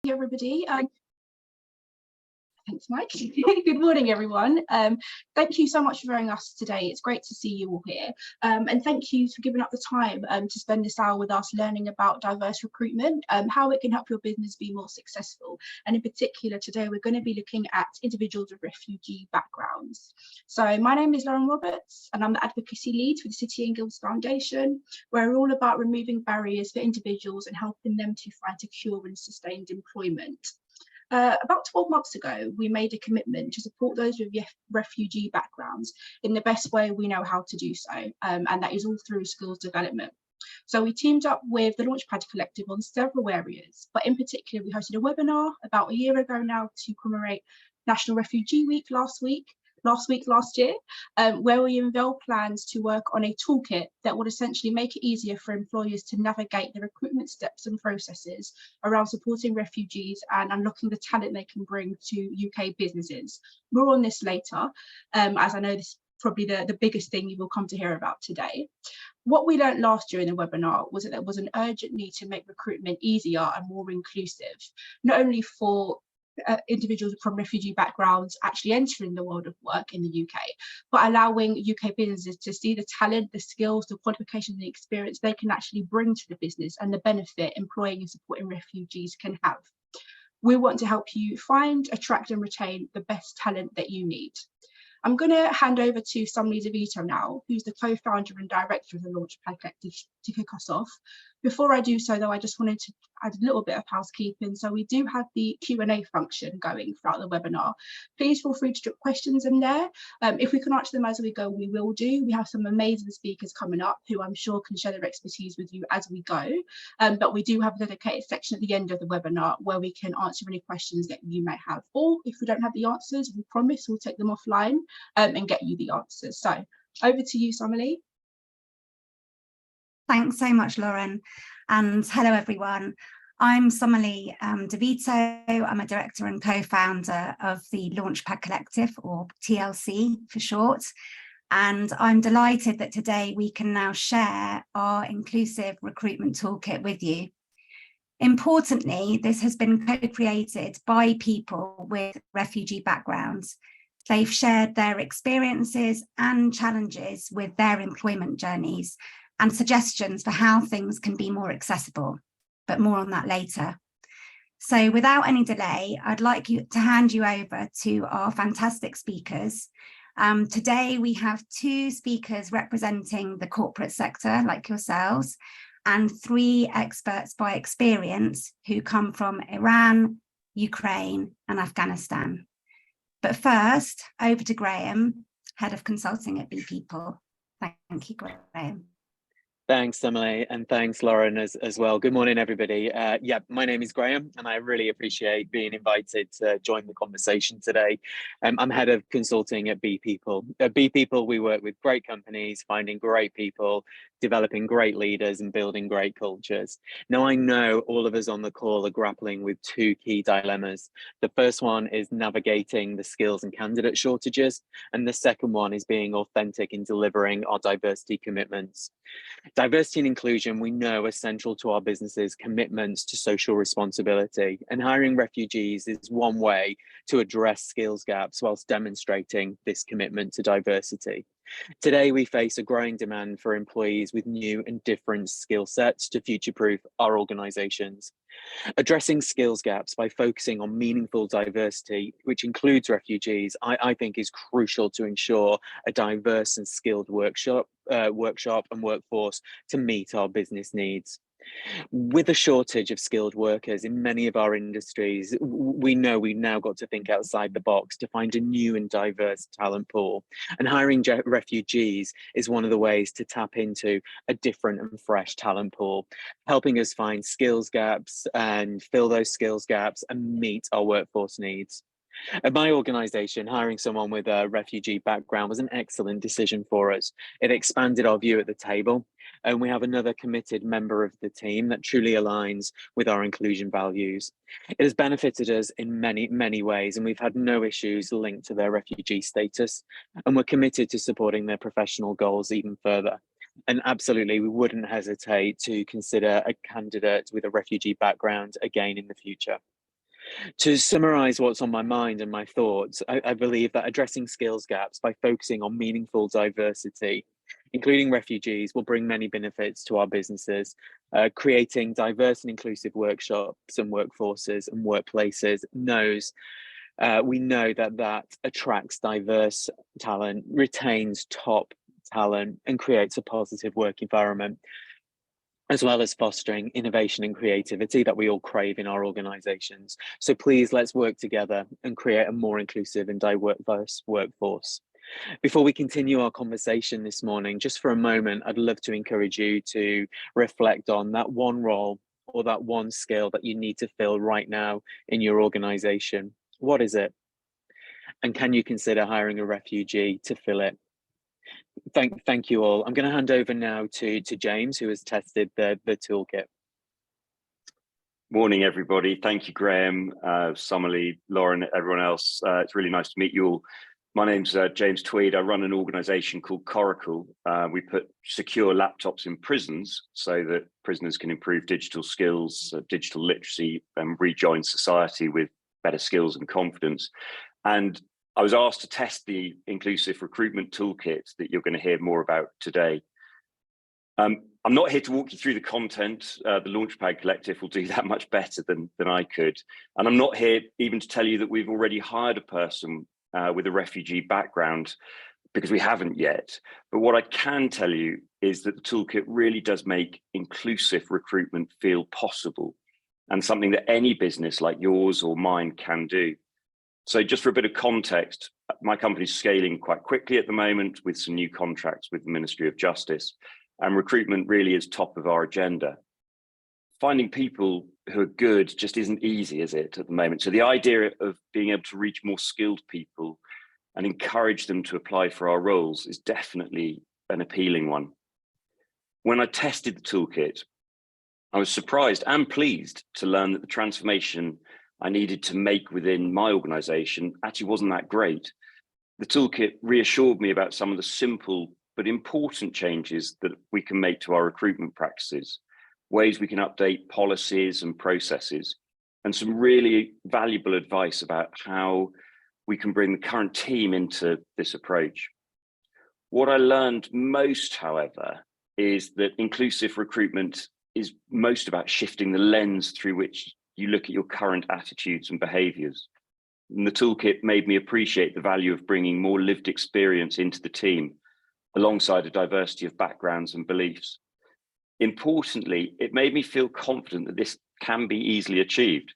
Everybody. Thanks, Mike. Good morning, everyone. Thank you so much for joining us today. It's great to see you all here. And thank you for giving up the time to spend this hour with us learning about diverse recruitment, how it can help your business be more successful. And in particular, today, we're going to be looking at individuals with refugee backgrounds. So my name is Lauren Roberts, and I'm the advocacy lead for the City and Guilds Foundation, where we're all about removing barriers for individuals and helping them to find secure and sustained employment. About 12 months ago, we made a commitment to support those with refugee backgrounds in the best way we know how to do so, and that is all through skills development. So we teamed up with the Launchpad Collective on several areas, but in particular, we hosted a webinar about a year ago now to commemorate National Refugee Week last year, where we unveiled plans to work on a toolkit that would essentially make it easier for employers to navigate the recruitment steps and processes around supporting refugees and unlocking the talent they can bring to UK businesses. More on this later, as I know this is probably the biggest thing you will come to hear about today. What we learned last year in the webinar was that there was an urgent need to make recruitment easier and more inclusive, not only for individuals from refugee backgrounds actually entering the world of work in the UK, but allowing UK businesses to see the talent, the skills, the qualifications and the experience they can actually bring to the business and the benefit employing and supporting refugees can have. We want to help you find, attract and retain the best talent that you need. I'm going to hand over to Sumali DeVito now, who's the co-founder and director of the Launchpad Collective, to kick us off. Before I do so, though, I just wanted to add a little bit of housekeeping. So we do have the Q&A function going throughout the webinar. Please feel free to drop questions in there. If we can answer them as we go, we will do. We have some amazing speakers coming up who I'm sure can share their expertise with you as we go. But we do have a dedicated section at the end of the webinar where we can answer any questions that you may have. Or if we don't have the answers, we promise we'll take them offline and get you the answers. So over to you, Sumali. Thanks so much, Lauren, and hello everyone. I'm Sumali DeVito. I'm a director and co-founder of the Launchpad Collective, or TLC for short, and I'm delighted that today we can now share our inclusive recruitment toolkit with you. Importantly, this has been co-created by people with refugee backgrounds. They've shared their experiences and challenges with their employment journeys and suggestions for how things can be more accessible, but more on that later. So without any delay, I'd like to hand you over to our fantastic speakers. Today we have 2 speakers representing the corporate sector, like yourselves, and 3 experts by experience who come from Iran, Ukraine, and Afghanistan. But first, over to Graham, Head of Consulting at BPeople. Thank you, Graham. Thanks, Emily, and thanks, Lauren, as well. Good morning, everybody. Yeah, my name is Graham, and I really appreciate being invited to join the conversation today. I'm head of consulting at BPeople. At BPeople, we work with great companies, finding great people, developing great leaders, and building great cultures. Now, I know all of us on the call are grappling with 2 key dilemmas. The first one is navigating the skills and candidate shortages, and the second one is being authentic in delivering our diversity commitments. Diversity and inclusion, we know, are central to our businesses' commitments to social responsibility, and hiring refugees is one way to address skills gaps whilst demonstrating this commitment to diversity. Today, we face a growing demand for employees with new and different skill sets to future-proof our organisations. Addressing skills gaps by focusing on meaningful diversity, which includes refugees, I think is crucial to ensure a diverse and skilled workshop and workforce to meet our business needs. With a shortage of skilled workers in many of our industries, we know we've now got to think outside the box to find a new and diverse talent pool. And hiring refugees is one of the ways to tap into a different and fresh talent pool, helping us find skills gaps and fill those skills gaps and meet our workforce needs. At my organisation, hiring someone with a refugee background was an excellent decision for us. It expanded our view at the table, and we have another committed member of the team that truly aligns with our inclusion values. It has benefited us in many ways, and we've had no issues linked to their refugee status, and we're committed to supporting their professional goals even further. And absolutely, we wouldn't hesitate to consider a candidate with a refugee background again in the future. To summarize what's on my mind and my thoughts, I believe that addressing skills gaps by focusing on meaningful diversity, including refugees, will bring many benefits to our businesses. Creating diverse and inclusive workshops and workforces and workplaces we know that attracts diverse talent, retains top talent, and creates a positive work environment, as well as fostering innovation and creativity that we all crave in our organizations. So please, let's work together and create a more inclusive and diverse workforce. Before we continue our conversation this morning, just for a moment, I'd love to encourage you to reflect on that one role or that one skill that you need to fill right now in your organization. What is it? And can you consider hiring a refugee to fill it? Thank you all. I'm going to hand over now to James, who has tested the toolkit. Morning, everybody. Thank you, Graham, Summerlee, Lauren, everyone else. It's really nice to meet you all. My name's James Tweed. I run an organisation called Coracle. We put secure laptops in prisons so that prisoners can improve digital skills, digital literacy, and rejoin society with better skills and confidence. And I was asked to test the inclusive recruitment toolkit that you're going to hear more about today. I'm not here to walk you through the content. The Launchpad Collective will do that much better than I could. And I'm not here even to tell you that we've already hired a person with a refugee background, because we haven't yet. But what I can tell you is that the toolkit really does make inclusive recruitment feel possible, and something that any business like yours or mine can do. So just for a bit of context, my company's scaling quite quickly at the moment with some new contracts with the Ministry of Justice, and recruitment really is top of our agenda. Finding people who are good just isn't easy, is it, at the moment? So the idea of being able to reach more skilled people and encourage them to apply for our roles is definitely an appealing one. When I tested the toolkit, I was surprised and pleased to learn that the transformation I needed to make within my organization actually wasn't that great. The toolkit reassured me about some of the simple but important changes that we can make to our recruitment practices, ways we can update policies and processes, and some really valuable advice about how we can bring the current team into this approach. What I learned most, however, is that inclusive recruitment is most about shifting the lens through which you look at your current attitudes and behaviours. And the toolkit made me appreciate the value of bringing more lived experience into the team, alongside a diversity of backgrounds and beliefs. Importantly, it made me feel confident that this can be easily achieved.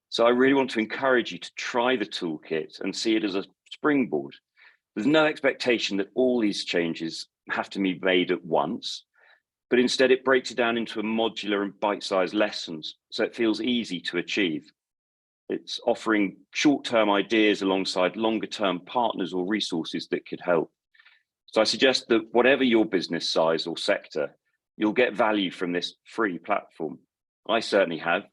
So I really want to encourage you to try the toolkit and see it as a springboard. There's no expectation that all these changes have to be made at once, but instead it breaks it down into a modular and bite-sized lessons, so it feels easy to achieve. It's offering short-term ideas alongside longer-term partners or resources that could help. So I suggest that whatever your business size or sector, you'll get value from this free platform. I certainly have,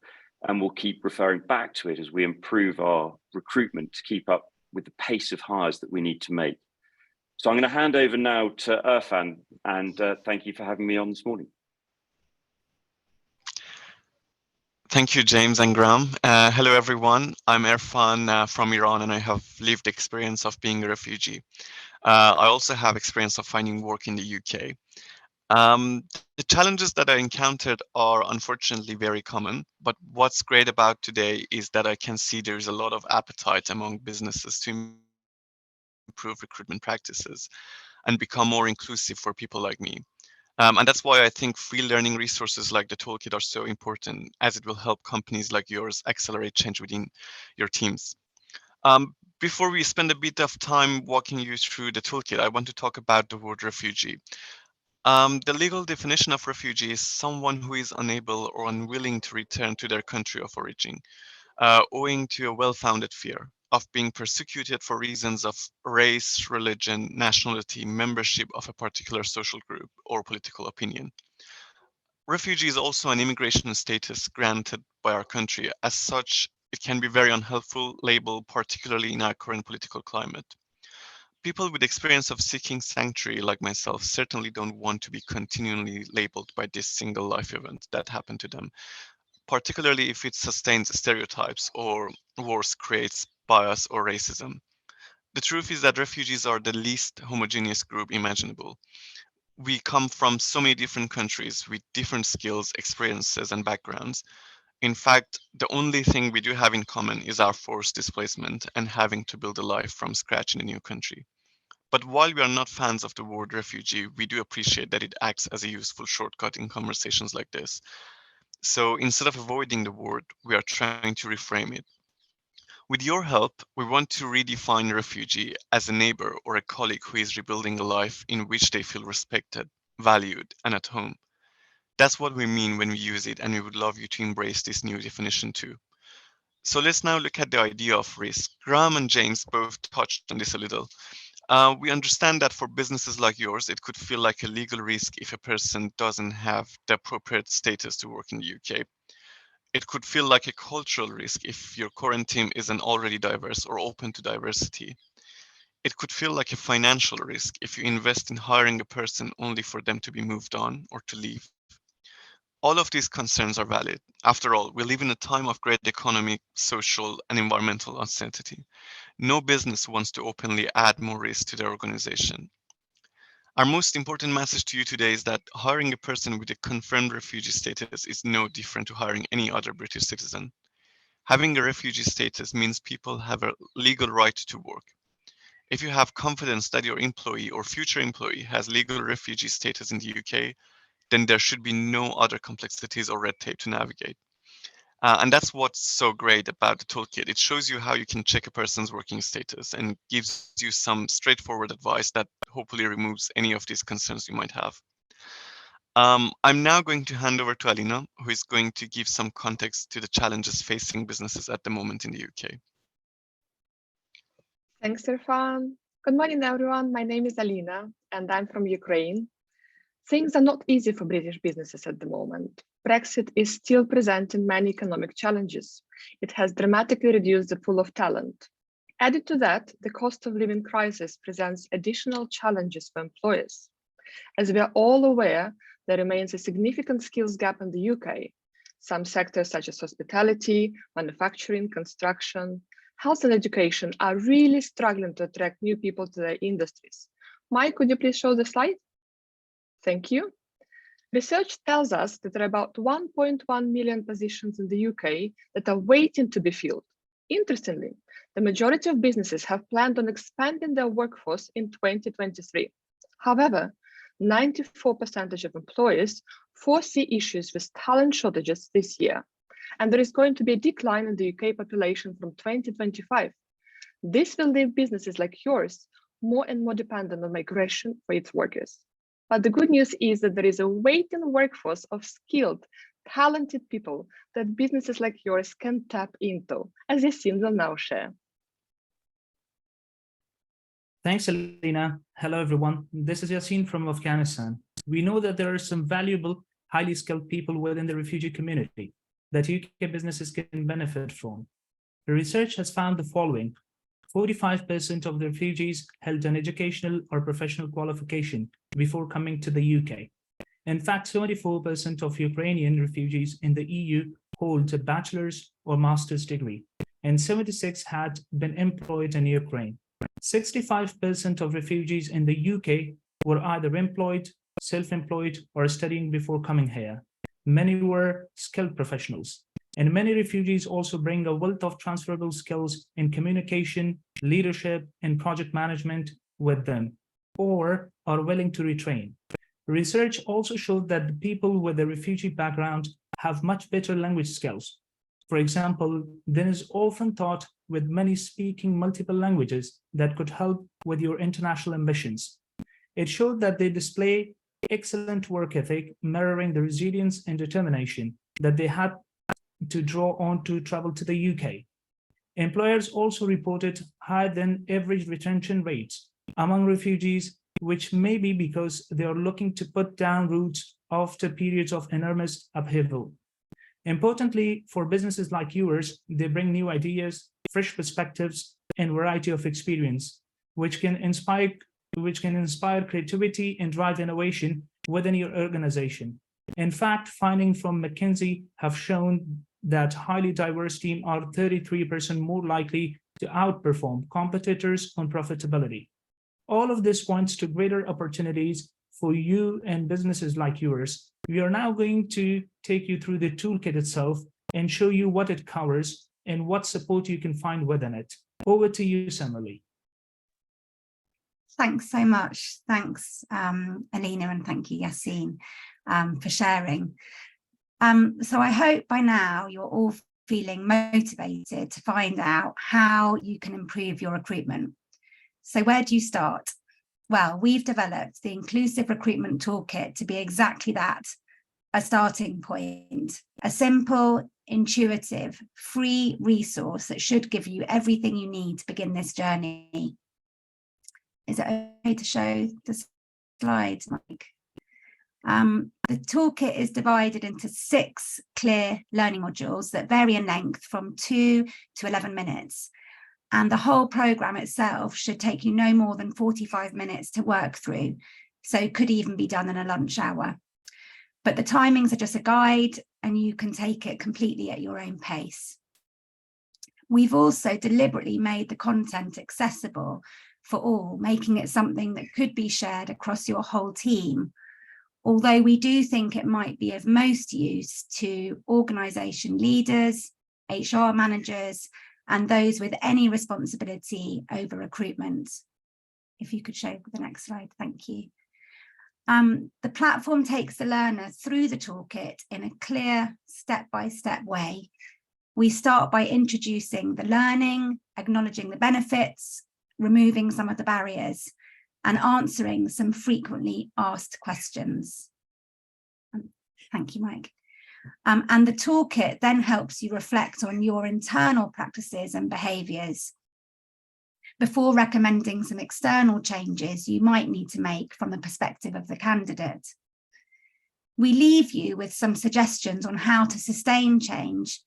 and we'll keep referring back to it as we improve our recruitment to keep up with the pace of hires that we need to make. So I'm going to hand over now to Irfan, and thank you for having me on this morning. Thank you, James and Graham. Hello, everyone. I'm Irfan from Iran, and I have lived experience of being a refugee. I also have experience of finding work in the UK. The challenges that I encountered are unfortunately very common, but what's great about today is that I can see there's a lot of appetite among businesses to improve recruitment practices and become more inclusive for people like me. And that's why I think free learning resources like the toolkit are so important, as it will help companies like yours accelerate change within your teams. Before we spend a bit of time walking you through the toolkit, I want to talk about the word refugee. The legal definition of refugee is someone who is unable or unwilling to return to their country of origin, owing to a well-founded fear of being persecuted for reasons of race, religion, nationality, membership of a particular social group, or political opinion. Refugee is also an immigration status granted by our country. As such, it can be very unhelpful label, particularly in our current political climate. People with experience of seeking sanctuary like myself certainly don't want to be continually labeled by this single life event that happened to them. particularly if it sustains stereotypes or, worse, creates bias or racism. The truth is that refugees are the least homogeneous group imaginable. We come from so many different countries with different skills, experiences, and backgrounds. In fact, the only thing we do have in common is our forced displacement and having to build a life from scratch in a new country. But while we are not fans of the word refugee, we do appreciate that it acts as a useful shortcut in conversations like this. So instead of avoiding the word, we are trying to reframe it. With your help, we want to redefine refugee as a neighbor or a colleague who is rebuilding a life in which they feel respected, valued, and at home. That's what we mean when we use it, and we would love you to embrace this new definition too. So let's now look at the idea of risk. Graham and James both touched on this a little. We understand that for businesses like yours, it could feel like a legal risk if a person doesn't have the appropriate status to work in the UK. It could feel like a cultural risk if your current team isn't already diverse or open to diversity. It could feel like a financial risk if you invest in hiring a person only for them to be moved on or to leave. All of these concerns are valid. After all, we live in a time of great economic, social, and environmental uncertainty. No business wants to openly add more risk to their organization. Our most important message to you today is that hiring a person with a confirmed refugee status is no different to hiring any other British citizen. Having a refugee status means people have a legal right to work. If you have confidence that your employee or future employee has legal refugee status in the UK, then there should be no other complexities or red tape to navigate. And that's what's so great about the toolkit. It shows you how you can check a person's working status and gives you some straightforward advice that hopefully removes any of these concerns you might have. I'm now going to hand over to Alina, who is going to give some context to the challenges facing businesses at the moment in the UK. Thanks, Irfan. Good morning, everyone. My name is Alina, and I'm from Ukraine. Things are not easy for British businesses at the moment. Brexit is still presenting many economic challenges. It has dramatically reduced the pool of talent. Added to that, the cost of living crisis presents additional challenges for employers. As we are all aware, there remains a significant skills gap in the UK. Some sectors such as hospitality, manufacturing, construction, health and education are really struggling to attract new people to their industries. Mike, could you please show the slide? Thank you. Research tells us that there are about 1.1 million positions in the UK that are waiting to be filled. Interestingly, the majority of businesses have planned on expanding their workforce in 2023. However, 94% of employers foresee issues with talent shortages this year, and there is going to be a decline in the UK population from 2025. This will leave businesses like yours more and more dependent on migration for its workers. But the good news is that there is a waiting workforce of skilled, talented people that businesses like yours can tap into, as Yassine will now share. Thanks, Alina. Hello, everyone. This is Yassine from Afghanistan. We know that there are some valuable, highly skilled people within the refugee community that UK businesses can benefit from. The research has found the following. 45% of the refugees held an educational or professional qualification before coming to the UK. In fact, 74% of Ukrainian refugees in the EU hold a bachelor's or master's degree, and 76 had been employed in Ukraine. 65% of refugees in the UK were either employed, self-employed, or studying before coming here. Many were skilled professionals. And many refugees also bring a wealth of transferable skills in communication, leadership, and project management with them, or are willing to retrain. Research also showed that the people with a refugee background have much better language skills. For example, there is often thought with many speaking multiple languages that could help with your international ambitions. It showed that they display excellent work ethic, mirroring the resilience and determination that they had to draw on to travel to the UK. Employers also reported higher than average retention rates among refugees, which may be because they are looking to put down roots after periods of enormous upheaval. Importantly, for businesses like yours, they bring new ideas, fresh perspectives, and variety of experience, which can inspire creativity and drive innovation within your organization. In fact, findings from McKinsey have shown that highly diverse teams are 33% more likely to outperform competitors on profitability. All of this points to greater opportunities for you and businesses like yours. We are now going to take you through the toolkit itself and show you what it covers and what support you can find within it. Over to you, Emily. Thanks so much. Thanks, Alina, and thank you, Yassine, for sharing. So I hope by now you're all feeling motivated to find out how you can improve your recruitment. So where do you start? Well, we've developed the Inclusive Recruitment Toolkit to be exactly that, a starting point, a simple, intuitive, free resource that should give you everything you need to begin this journey. Is it okay to show the slides, Mike? The toolkit is divided into 6 clear learning modules that vary in length from 2 to 11 minutes. And the whole program itself should take you no more than 45 minutes to work through, so could even be done in a lunch hour. But the timings are just a guide, and you can take it completely at your own pace. We've also deliberately made the content accessible for all, making it something that could be shared across your whole team, although we do think it might be of most use to organisation leaders, HR managers, and those with any responsibility over recruitment. If you could show the next slide, thank you. The platform takes the learner through the toolkit in a clear step-by-step way. We start by introducing the learning, acknowledging the benefits, removing some of the barriers, and answering some frequently asked questions. Thank you, Mike. And the toolkit then helps you reflect on your internal practices and behaviours before recommending some external changes you might need to make from the perspective of the candidate. We leave you with some suggestions on how to sustain change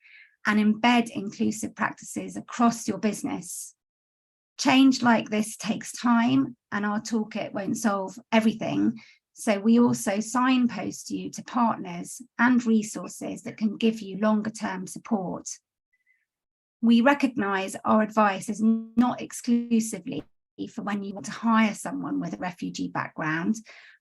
and embed inclusive practices across your business. Change like this takes time, and our toolkit won't solve everything. So we also signpost you to partners and resources that can give you longer term support. We recognise our advice is not exclusively for when you want to hire someone with a refugee background,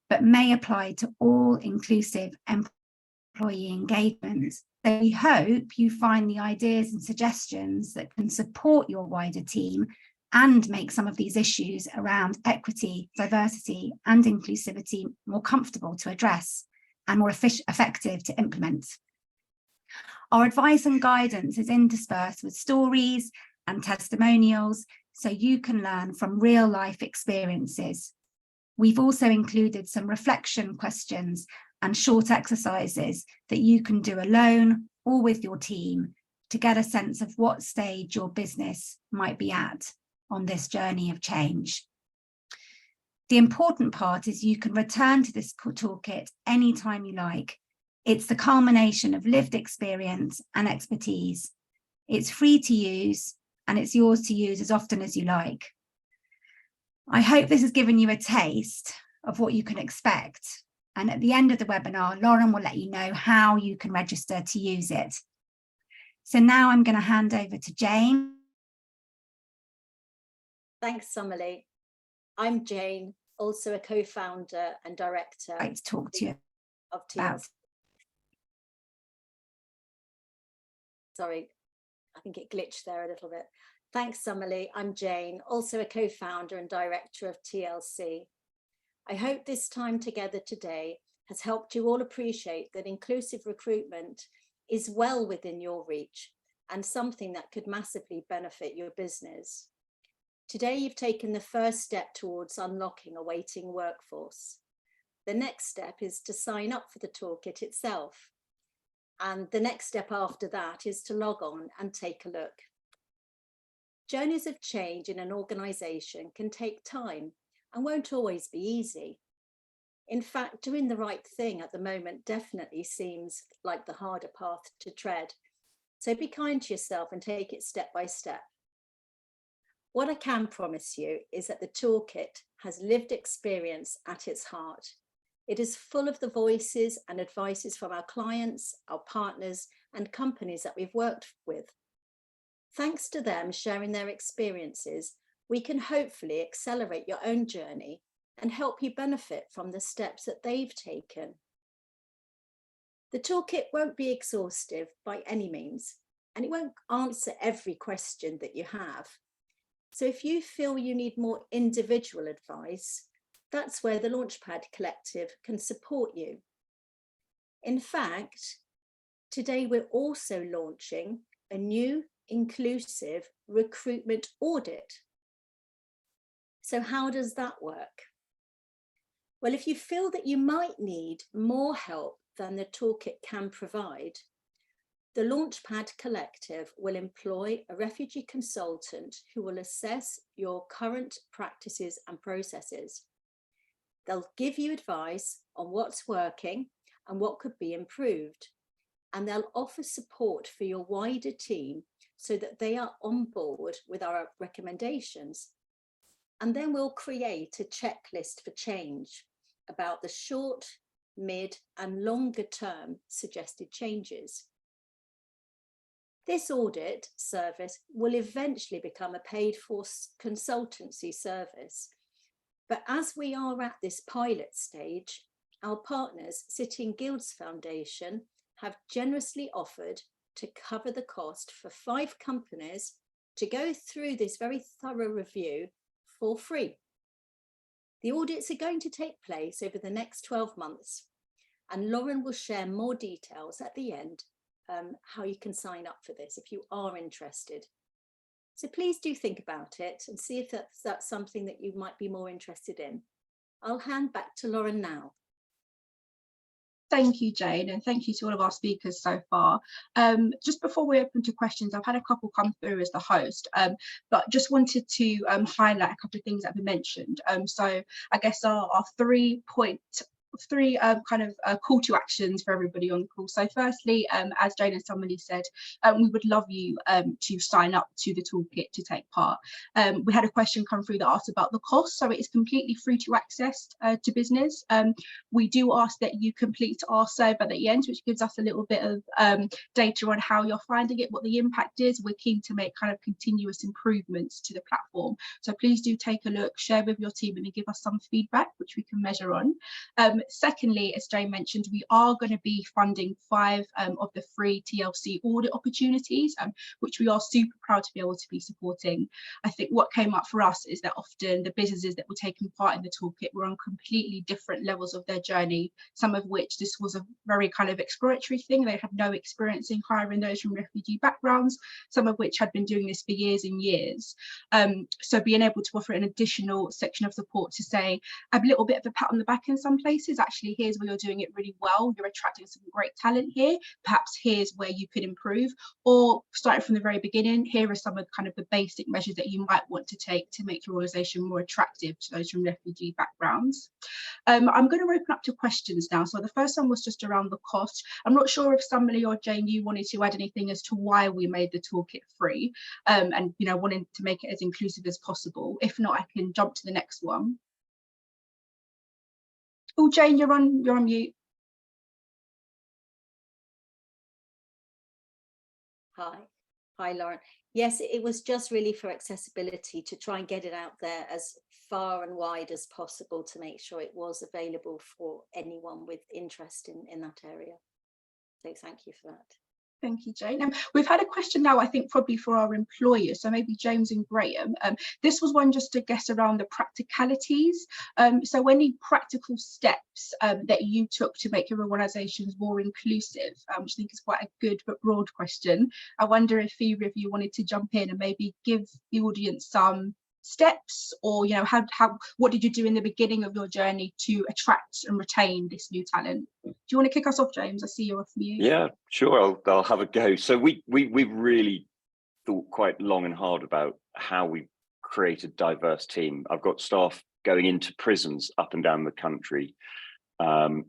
but may apply to all inclusive employee engagement. So we hope you find the ideas and suggestions that can support your wider team and make some of these issues around equity, diversity, and inclusivity more comfortable to address and more effective to implement. Our advice and guidance is interspersed with stories and testimonials, so you can learn from real life experiences. We've also included some reflection questions and short exercises that you can do alone or with your team to get a sense of what stage your business might be at on this journey of change. The important part is you can return to this toolkit anytime you like. It's the culmination of lived experience and expertise. It's free to use, and it's yours to use as often as you like. I hope this has given you a taste of what you can expect. And at the end of the webinar, Lauren will let you know how you can register to use it. So now I'm going to hand over to Jane. Thanks, Summerlee. I'm Jane, also a co-founder and director. I'd like to talk to you of about. Sorry, I think it glitched there a little bit. Thanks, Summerlee. I'm Jane, also a co-founder and director of TLC. I hope this time together today has helped you all appreciate that inclusive recruitment is well within your reach and something that could massively benefit your business. Today, you've taken the first step towards unlocking a waiting workforce. The next step is to sign up for the toolkit itself. And the next step after that is to log on and take a look. Journeys of change in an organisation can take time and won't always be easy. In fact, doing the right thing at the moment definitely seems like the harder path to tread. So be kind to yourself and take it step by step. What I can promise you is that the toolkit has lived experience at its heart. It is full of the voices and advices from our clients, our partners, and companies that we've worked with. Thanks to them sharing their experiences, we can hopefully accelerate your own journey and help you benefit from the steps that they've taken. The toolkit won't be exhaustive by any means, and it won't answer every question that you have. So if you feel you need more individual advice, that's where the Launchpad Collective can support you. In fact, today we're also launching a new inclusive recruitment audit. So how does that work? Well, if you feel that you might need more help than the toolkit can provide, the Launchpad Collective will employ a refugee consultant who will assess your current practices and processes. They'll give you advice on what's working and what could be improved, and they'll offer support for your wider team so that they are on board with our recommendations. And then we'll create a checklist for change about the short, mid, and longer term suggested changes. This audit service will eventually become a paid-for consultancy service. But as we are at this pilot stage, our partners, City and Guilds Foundation, have generously offered to cover the cost for 5 companies to go through this very thorough review for free. The audits are going to take place over the next 12 months, and Lauren will share more details at the end, how you can sign up for this if you are interested. So please do think about it and see if that's something that you might be more interested in. I'll hand back to Lauren now. Thank you, Jane, and thank you to all of our speakers so far. Just before we open to questions, I've had a couple come through as the host, but just wanted to highlight a couple of things that have been mentioned. So I guess our 3 kind of call to actions for everybody on the call. So firstly, as Jane and somebody said, we would love you to sign up to the toolkit to take part. We had a question come through that asked about the cost. So it is completely free to access to business. We do ask that you complete our survey at the end, which gives us a little bit of data on how you're finding it, what the impact is. We're keen to make kind of continuous improvements to the platform. So please do take a look, share with your team, and give us some feedback, which we can measure on. Secondly, as Jane mentioned, we are going to be funding 5 of the free TLC audit opportunities, which we are super proud to be able to be supporting. I think what came up for us is that often the businesses that were taking part in the toolkit were on completely different levels of their journey, some of which this was a very kind of exploratory thing. They had no experience in hiring those from refugee backgrounds, some of which had been doing this for years and years. So being able to offer an additional section of support to say a little bit of a pat on the back in some places, actually here's where you're doing it really well, you're attracting some great talent here, perhaps here's where you could improve, or starting from the very beginning, here are some of kind of the basic measures that you might want to take to make your organisation more attractive to those from refugee backgrounds. I'm going to open up to questions now. So the first one was just around the cost. I'm not sure if somebody or Jane, you wanted to add anything as to why we made the toolkit free, and wanting to make it as inclusive as possible. If not, I can jump to the next one. Oh, Jane, you're on mute. Hi, Lauren. Yes, it was just really for accessibility, to try and get it out there as far and wide as possible to make sure it was available for anyone with interest in that area. So thank you for that. Thank you, Jane. We've had a question now, I think probably for our employers, so maybe James and Graham. This was one just to guess around the practicalities. So any practical steps that you took to make your organisations more inclusive, which I think is quite a good but broad question. I wonder if either of you wanted to jump in and maybe give the audience some steps, or what did you do in the beginning of your journey to attract and retain this new talent? Do you want to kick us off, James? I see you're off mute. Yeah, sure, I'll have a go. So we really thought quite long and hard about how we create a diverse team. I've got staff going into prisons up and down the country, and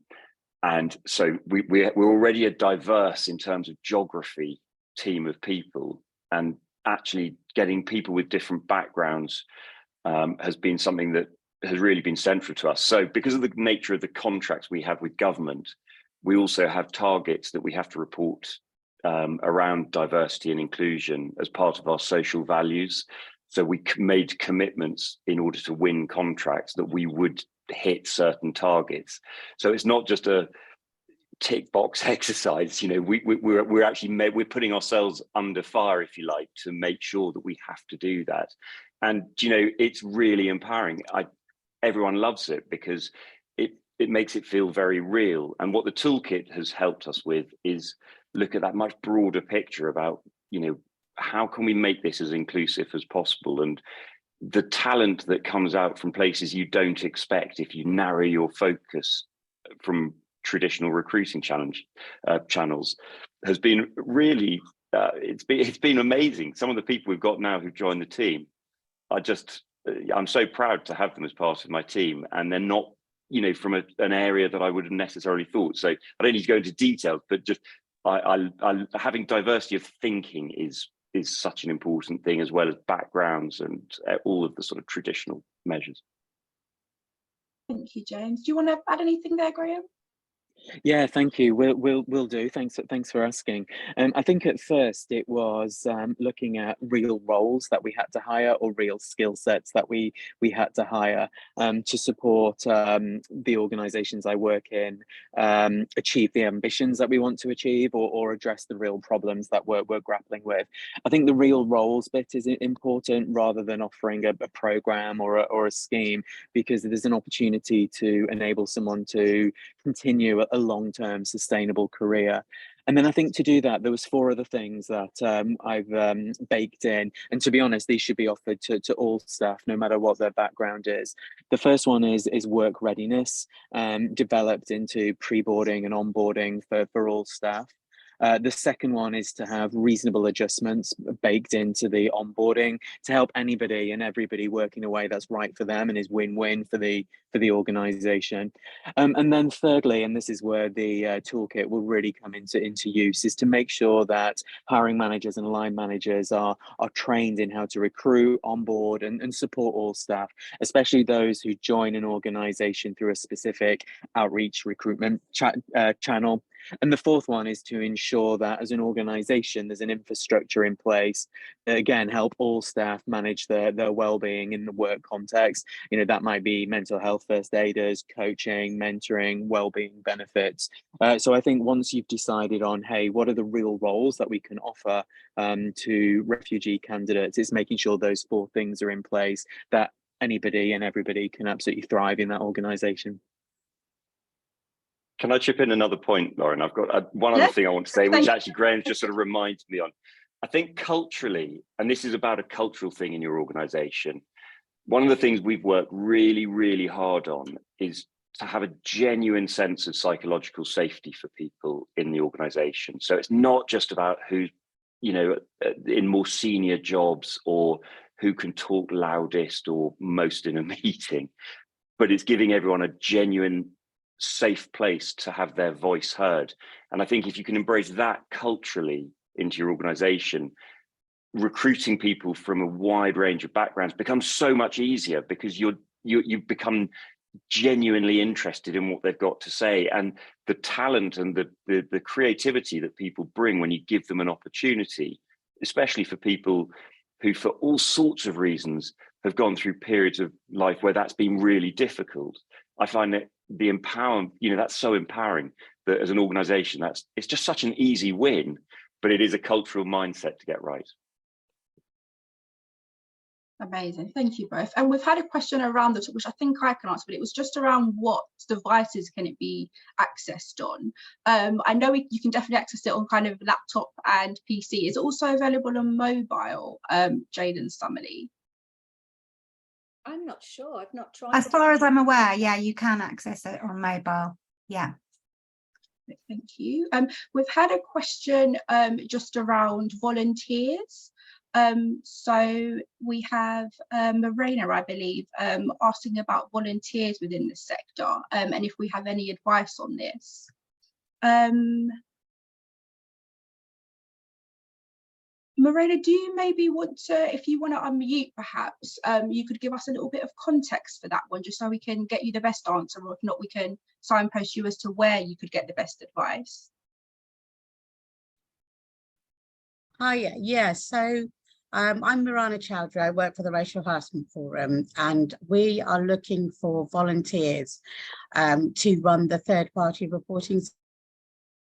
so we're already a diverse in terms of geography team of people, and actually getting people with different backgrounds has been something that has really been central to us. So because of the nature of the contracts we have with government, we also have targets that we have to report around diversity and inclusion as part of our social values. So we made commitments in order to win contracts that we would hit certain targets. So it's not just a tick box exercise. You know, we're actually we're putting ourselves under fire, if you like, to make sure that we have to do that. And you know, it's really empowering. Everyone loves it because it makes it feel very real. And what the toolkit has helped us with is look at that much broader picture about, you know, how can we make this as inclusive as possible? And the talent that comes out from places you don't expect if you narrow your focus from traditional recruiting channels has been really, it's been amazing. Some of the people we've got now who've joined the team, I'm so proud to have them as part of my team, and they're not, you know, from an area that I would have necessarily thought. So I don't need to go into details, but just having diversity of thinking is such an important thing, as well as backgrounds and all of the sort of traditional measures. Thank you, James. Do you want to add anything there, Graham? Yeah, thank you. We'll do. Thanks for asking. I think at first it was looking at real roles that we had to hire, or real skill sets that we had to hire to support the organisations I work in achieve the ambitions that we want to achieve, or address the real problems that we're grappling with. I think the real roles bit is important rather than offering a program or a scheme, because there's an opportunity to enable someone to continue a long-term sustainable career. And then I think to do that, there was 4 other things that I've baked in. And to be honest, these should be offered to all staff, no matter what their background is. The first one is work readiness, developed into pre-boarding and onboarding for all staff. The second one is to have reasonable adjustments baked into the onboarding to help anybody and everybody work in a way that's right for them and is win-win for the organisation. And then thirdly, and this is where the toolkit will really come into use, is to make sure that hiring managers and line managers are trained in how to recruit, onboard and support all staff, especially those who join an organisation through a specific outreach recruitment channel. And the fourth one is to ensure that as an organisation, there's an infrastructure in place that, again, help all staff manage their well-being in the work context. You know, that might be mental health first aiders, coaching, mentoring, well-being benefits. So I think once you've decided on, hey, what are the real roles that we can offer to refugee candidates, it's making sure those 4 things are in place, that anybody and everybody can absolutely thrive in that organisation. Can I chip in another point, Lauren? I've got one other thing I want to say, which actually Graham just sort of reminds me on. I think culturally, and this is about a cultural thing in your organisation, one of the things we've worked really, really hard on is to have a genuine sense of psychological safety for people in the organisation. So it's not just about who's, you know, in more senior jobs or who can talk loudest or most in a meeting, but it's giving everyone a genuine safe place to have their voice heard. And I think if you can embrace that culturally into your organization, recruiting people from a wide range of backgrounds becomes so much easier, because you become genuinely interested in what they've got to say, and the talent and the creativity that people bring when you give them an opportunity, especially for people who for all sorts of reasons have gone through periods of life where that's been really difficult. I find that the empowerment, you know, that's so empowering that as an organization, it's just such an easy win, but it is a cultural mindset to get right. Amazing, thank you both. And we've had a question around this, which I think I can answer, but it was just around what devices can it be accessed on. I know you can definitely access it on kind of laptop and PC. Is it also available on mobile, Jane and Summerlee? I'm not sure. I've not tried. As far as I'm aware, yeah, you can access it on mobile. Yeah. Thank you. We've had a question just around volunteers. So we have Marina, I believe, asking about volunteers within the sector, and if we have any advice on this. Morena, do you maybe want to, if you want to unmute perhaps, you could give us a little bit of context for that one, just so we can get you the best answer, or if not, we can signpost you as to where you could get the best advice. Hi, yeah, so I'm Mirana Chowdhury. I work for the Racial Harassment Forum, and we are looking for volunteers to run the third-party reporting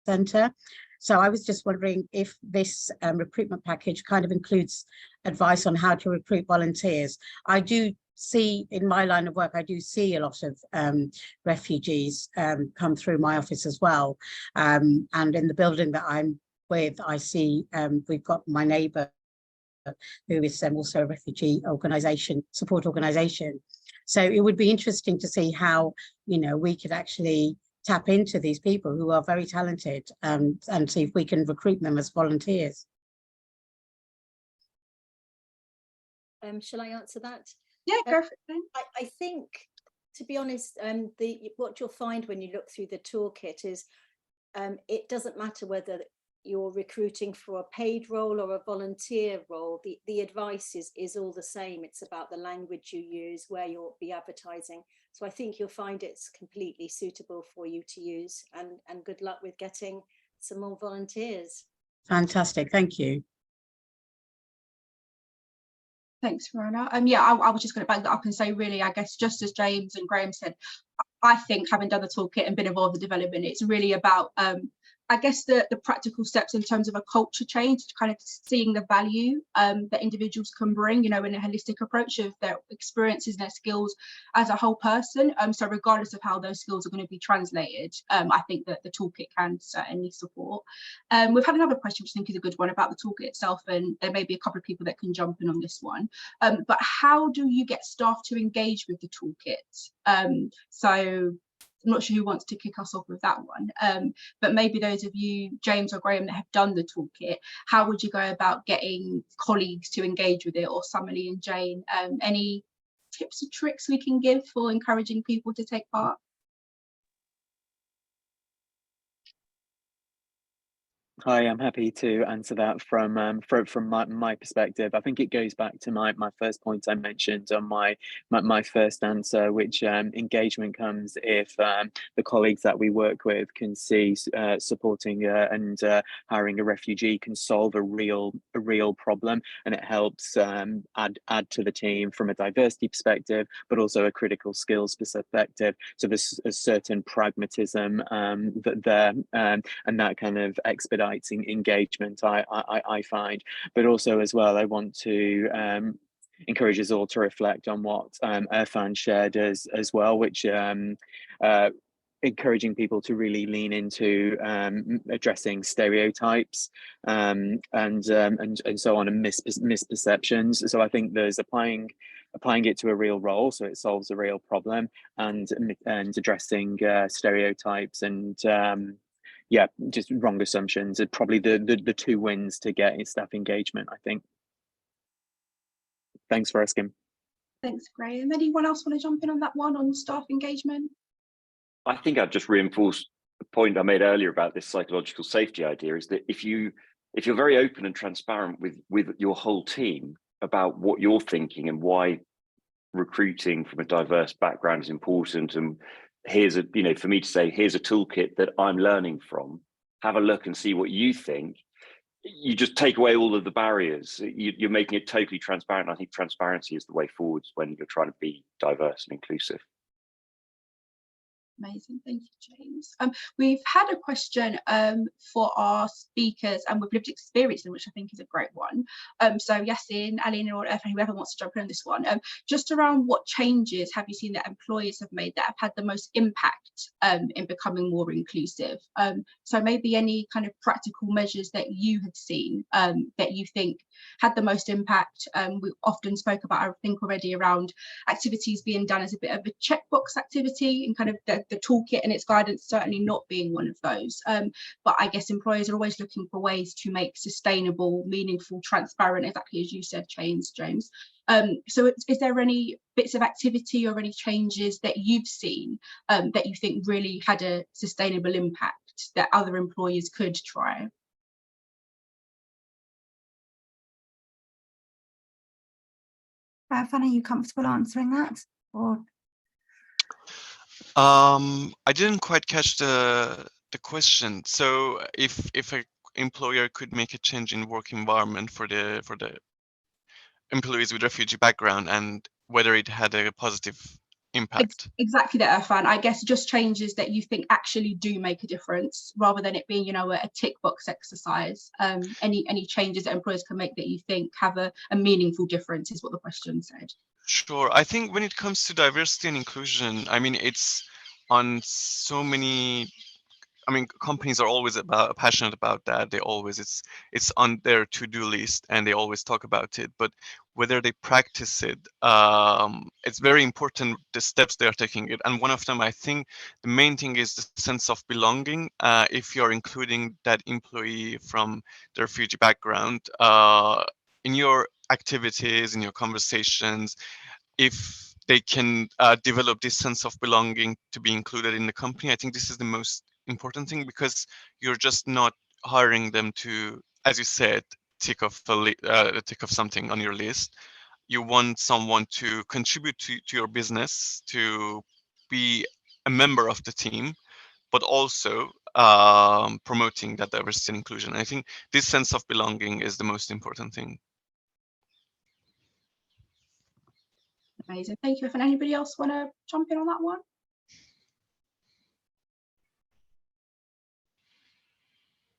centre. So I was just wondering if this recruitment package kind of includes advice on how to recruit volunteers. I do see, in my line of work, I do see a lot of refugees come through my office as well. And in the building that I'm with, I see we've got my neighbour who is also a refugee support organisation. So it would be interesting to see how, you know, we could actually tap into these people who are very talented and see if we can recruit them as volunteers. Shall I answer that? Yeah, go for it. I think, to be honest, what you'll find when you look through the toolkit is it doesn't matter whether you're recruiting for a paid role or a volunteer role, the advice is all the same. It's about the language you use, where you'll be advertising. So I think you'll find it's completely suitable for you to use, and good luck with getting some more volunteers. Fantastic, thank you. Thanks, Verona. Yeah, I was just going to back that up and say, really, I guess just as James and Graham said, I think having done the toolkit and been involved in development, it's really about I guess the practical steps in terms of a culture change, kind of seeing the value that individuals can bring, you know, in a holistic approach of their experiences and their skills as a whole person. So regardless of how those skills are going to be translated, I think that the toolkit can certainly support. We've had another question, which I think is a good one, about the toolkit itself, and there may be a couple of people that can jump in on this one. But how do you get staff to engage with the toolkit? So I'm not sure who wants to kick us off with that one, but maybe those of you, James or Graham, that have done the toolkit, how would you go about getting colleagues to engage with it, or Summerlee and Jane? Any tips or tricks we can give for encouraging people to take part? Hi, I'm happy to answer that from my perspective. I think it goes back to my first point I mentioned on my first answer, which engagement comes if the colleagues that we work with can see supporting and hiring a refugee can solve a real problem, and it helps add to the team from a diversity perspective, but also a critical skills perspective. So there's a certain pragmatism there, and that kind of expedites engagement, I find. But also as well, I want to encourage us all to reflect on what Irfan shared as well, which encouraging people to really lean into addressing stereotypes and so on, and misperceptions. So I think there's applying it to a real role, so it solves a real problem, and addressing stereotypes and yeah, just wrong assumptions are probably the two wins to get staff engagement, I think. Thanks for asking. Thanks, Graham. Anyone else want to jump in on that one, on staff engagement? I think I'd just reinforce the point I made earlier about this psychological safety idea, is that if you're very open and transparent with your whole team about what you're thinking and why recruiting from a diverse background is important, and here's a, you know, for me to say, here's a toolkit that I'm learning from, have a look and see what you think, you just take away all of the barriers. You're making it totally transparent. I think transparency is the way forwards when you're trying to be diverse and inclusive. Amazing, thank you, James. We've had a question for our speakers and with lived experience, which I think is a great one. So Yasin, Alina, or whoever wants to jump in on this one, just around what changes have you seen that employers have made that have had the most impact in becoming more inclusive? So maybe any kind of practical measures that you have seen that you think had the most impact. We often spoke about, I think already, around activities being done as a bit of a checkbox activity, and kind of the toolkit and its guidance certainly not being one of those. But I guess employers are always looking for ways to make sustainable, meaningful, transparent, exactly as you said, James. So is there any bits of activity or any changes that you've seen that you think really had a sustainable impact that other employers could try? Irfan, are you comfortable answering that? Or I didn't quite catch the question. So if an employer could make a change in work environment for the employees with refugee background and whether it had a positive impact. Exactly that, Irfan. I guess just changes that you think actually do make a difference, rather than it being, a tick box exercise. Any changes that employers can make that you think have a meaningful difference is what the question said. Sure. I think when it comes to diversity and inclusion, I mean, it's on so many. I mean, companies are always passionate about that. It's on their to-do list and they always talk about it. But whether they practice it, it's very important the steps they are taking it. And one of them, I think, the main thing is the sense of belonging. If you're including that employee from the refugee background in your activities, in your conversations, if they can develop this sense of belonging to be included in the company, I think this is the most important thing, because you're just not hiring them to, as you said, tick off something on your list. You want someone to contribute to your business, to be a member of the team, but also promoting that diversity and inclusion. I think this sense of belonging is the most important thing. Amazing, thank you. If anybody else want to jump in on that one?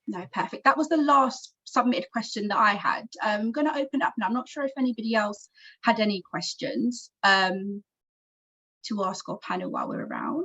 No, perfect. That was the last submitted question that I had. I'm going to open up now. I'm not sure if anybody else had any questions to ask our panel while we're around.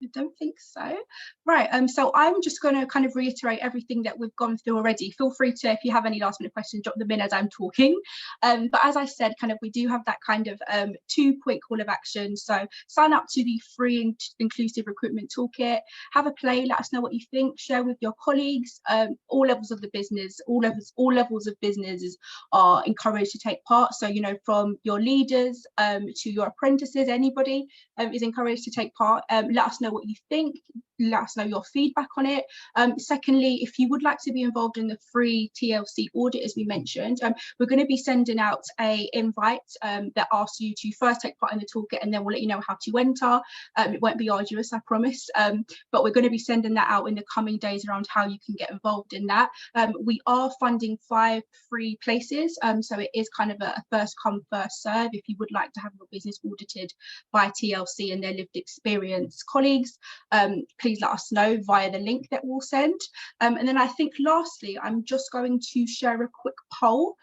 I don't think so. Right, so I'm just going to kind of reiterate everything that we've gone through already. Feel free to, if you have any last minute questions, drop them in as I'm talking. But as I said, kind of we do have that kind of 2-point call of action. So sign up to the free and inclusive recruitment toolkit, have a play, let us know what you think, share with your colleagues. All levels of the business, all levels of businesses are encouraged to take part. So, from your leaders to your apprentices, anybody is encouraged to take part. Let us know what you think, let us know your feedback on it. Secondly, if you would like to be involved in the free TLC audit, as we mentioned, we're going to be sending out a invite that asks you to first take part in the toolkit, and then we'll let you know how to enter. It won't be arduous, I promise, but we're going to be sending that out in the coming days around how you can get involved in that. We are funding 5 free places, so it is kind of a first come first serve. If you would like to have your business audited by TLC and their lived experience colleagues, please let us know via the link that we'll send. And then I think lastly, I'm just going to share a quick poll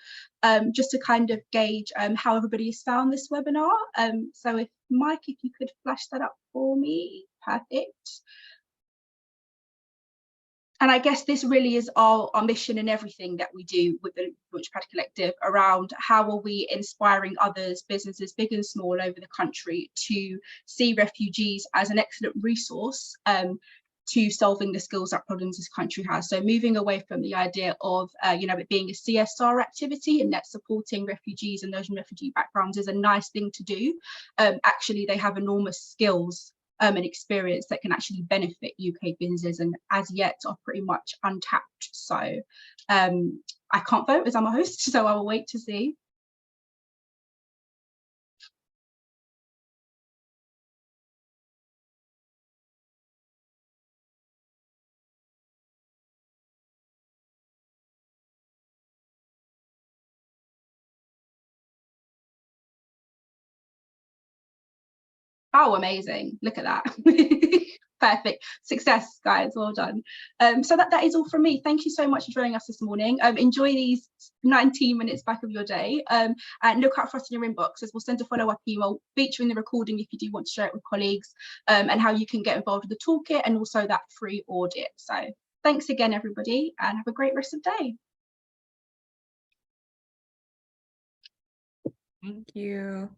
just to kind of gauge how everybody has found this webinar. So if Mike, if you could flash that up for me, perfect. And I guess this really is our mission and everything that we do with the Launchpad Collective around how are we inspiring others, businesses big and small over the country, to see refugees as an excellent resource to solving the skills that problems this country has. So moving away from the idea of it being a CSR activity and that supporting refugees and those in refugee backgrounds is a nice thing to do. Actually, they have enormous skills and experience that can actually benefit UK businesses, and as yet are pretty much untapped. So I can't vote as I'm a host, so I will wait to see. Oh, amazing. Look at that. Perfect. Success, guys. Well done. So that is all from me. Thank you so much for joining us this morning. Enjoy these 19 minutes back of your day, and look out for us in your inbox, as we'll send a follow-up email featuring the recording if you do want to share it with colleagues, and how you can get involved with the toolkit and also that free audit. So thanks again, everybody, and have a great rest of the day. Thank you.